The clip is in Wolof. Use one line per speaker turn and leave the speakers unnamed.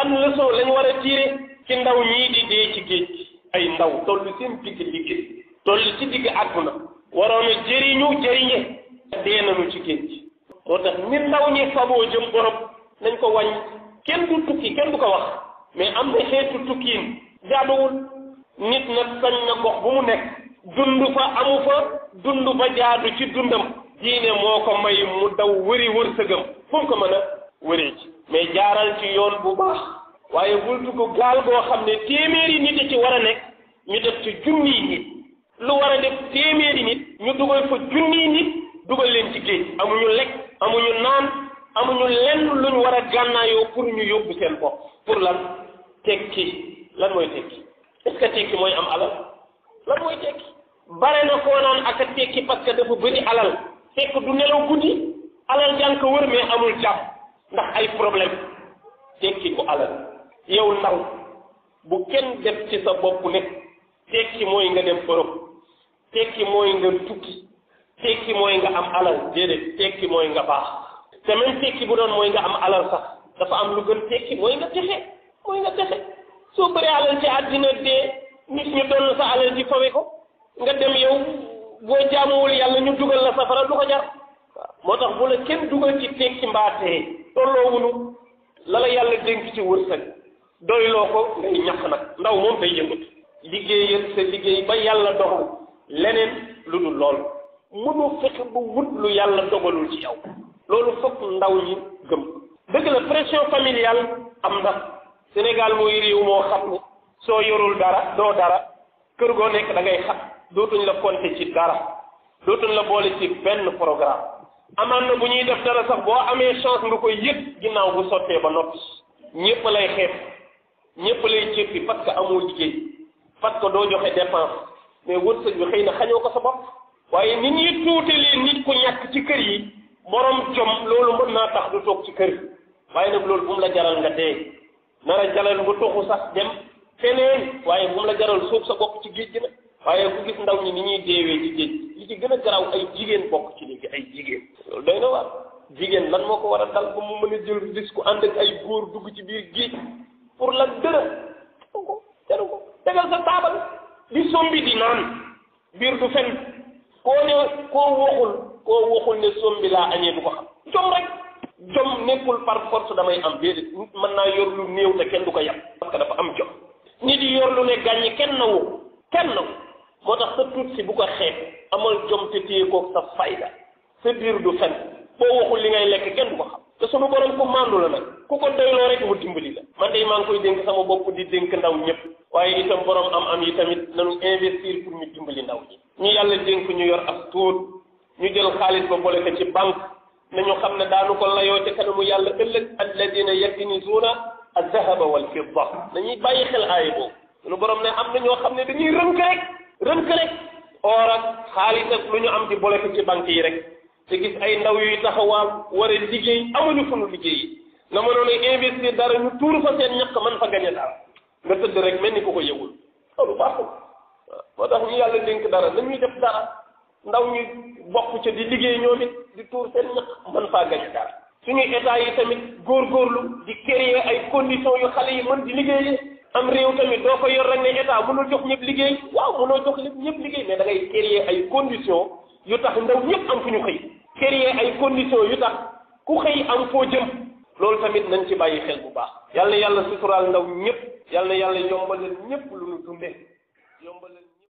ban leçon lañ war a tirer ci ndaw ñii di dee ci géej ay ndaw toll seen digg liggéey toll ci digg àdduna waroon a jëriñu jëriñe dee nañu ci géej moo tax ni ndaw ñi faboo jëm Europe nañ ko wàññi kenn du tukki kenn du ko wax mais am na xeetu tukkiin jaaduwul nit nag sañ na gox bu mu nekk dund fa amu fa dund ba jaadu ci dundam diine moo ko may mu daw wëri wërsëgam fu mu ko mën a wëree ci mais jaaral ci yoon bu baax waaye bul dugg gaal goo xam ne téeméeri nit a ci war a nekk ñu def ci junniy nit lu war a def téeméeri nit ñu dugal fa junniy nit dugal leen ci géej amuñu lekk amuñu naan amuñu lenn luñ war a gànnaayoo pour ñu yóbbu seen bopp pour lan tekki lan mooy tekki est-ce que tekki mooy am alal lan mooy tekki bare na koo naan ak a tekki parce que dafa bëri alal fekk du nelaw guddi alal jàng ko wër mais amul jàpp ndax ay problème tekki bu alal yow ndaw bu kenn def ci sa bopp ne tekki mooy nga dem Europe tekki mooy nga tukki tekki mooy nga am alal déedéet tekki mooy nga baax te même tekki bu doon mooy nga am alal sax dafa am lu gën tekki mooy nga texe soo bëree alal ci àddina dee nit ñu doon sa alal ji fawe ko nga dem yow boo jaamuwul yàlla ñu dugal la safara du ko jar moo tax bu la kenn dugal ci tekki mbaatee tolloowunu la la yàlla dénk ci wërsëg doyloo ko ngay ñax nag ndaw moom day yëngatu liggéeyal sa liggéey ba yàlla dogal leneen lu dul loolu mënoo fexe ba wut lu yàlla dogalul ci yow loolu fokk ndaw ñi gëm dëgg la pression familiale am na Sénégal mooy réew moo xam ne soo yorul dara doo dara kër goo nekk da ngay xat dootuñ la compter ci dara dootuñ la boole ci benn programme amaan na bu ñuy def dara sax boo amee chance nga koy yëg ginnaaw bu sottee ba noppi ñëpp lay xeeb ñëpp lay jéppi parce que amoo liggéey parce que doo joxe dépense mais wërsëg bi xëy na xañoo ko sa bopp waaye nit ñi tuutalee nit ku ñàkk ci kër yi borom jom loolu mën naa tax du toog ci kër yi waaye nag loolu bu mu la jaral nga dee nara jaral nga toxu sax dem feneen waaye bu mu la jaral suuf sa bopp ci géej gi nag waaye ku gis ndaw ñi ni ñuy deewee ci géej li ci gën a garaaw ay jigéen bokk ci léegi ay jigéen loolu doy na waar jigéen lan moo ko war a dal ba mu mën a jël risque ànd ak ay góor dugg ci biir géej pour lan dërëm jaru ko tegal sa taabal di sombi di naan biir du fen koo waxul ne sombi laa añee du ko xam jom rek jom nekkul par force damay am déedéet nit mën naa yor lu néew te kenn du ko yab parce que dafa am jom nit di yor lu ne gàññi kenn nawu moo tax sa tuut si bu ko xeeb amal jom te téye koog sa fayda sa biir du fen boo waxul li ngay lekk kenn du ko xam te sunu borom ku màndu la nag ku ko doyloo rek mu dimbali la man de maa ngi koy dénk sama bopp di dénk ndaw ñëpp waaye itam borom am yi tamit nanu investir pour ñu dimbali ndaw ñi ñu yàlla dénk ñu yor as tuut ñu jël xaalis ba boole ko ci banque nañu xam ne daanu ko layoo ci kanamu yàlla ëllëg alladina yaknizuna az-zahaba wal fidda nañuy bàyyi xel aaya boobu sunu borom ne am na ñoo xam ne dañuy rënk rek or ak xaalis ak lu ñu am di boole ko ci banque yi rek te gis ay ndaw yuy taxawaal war a liggéey amuñu fu nu liggéey nga mënoon a investir dara ñu tuur fa seen ñàkk mën fa gañe dara nga tëdd rek mel ni ku ko yëgul loolu baaxul waaw moo tax ñu yàlla dénk dara nañuy def dara ndaw ñu bokk ca di liggéey ñoom it di tuur seen ñàkk mën faa gañe dara suñu état yi tamit góorgóorlu di créer ay conditions yu xale yi mën di liggéeyee am réew tamit doo ko yor rek ne état mënul jox ñëpp liggéey waaw mënoo jox ñëpp liggéey mais da ngay créer ay conditions yu tax ndaw ñëpp am fu ñu xëy créer ay conditions yu tax ku xëy am foo jëm loolu tamit nañ ci bàyyi xel bu baax yàlla suturaal ndaw ñëpp yàlla yombalal ñëpp lu ñu dundee yombalal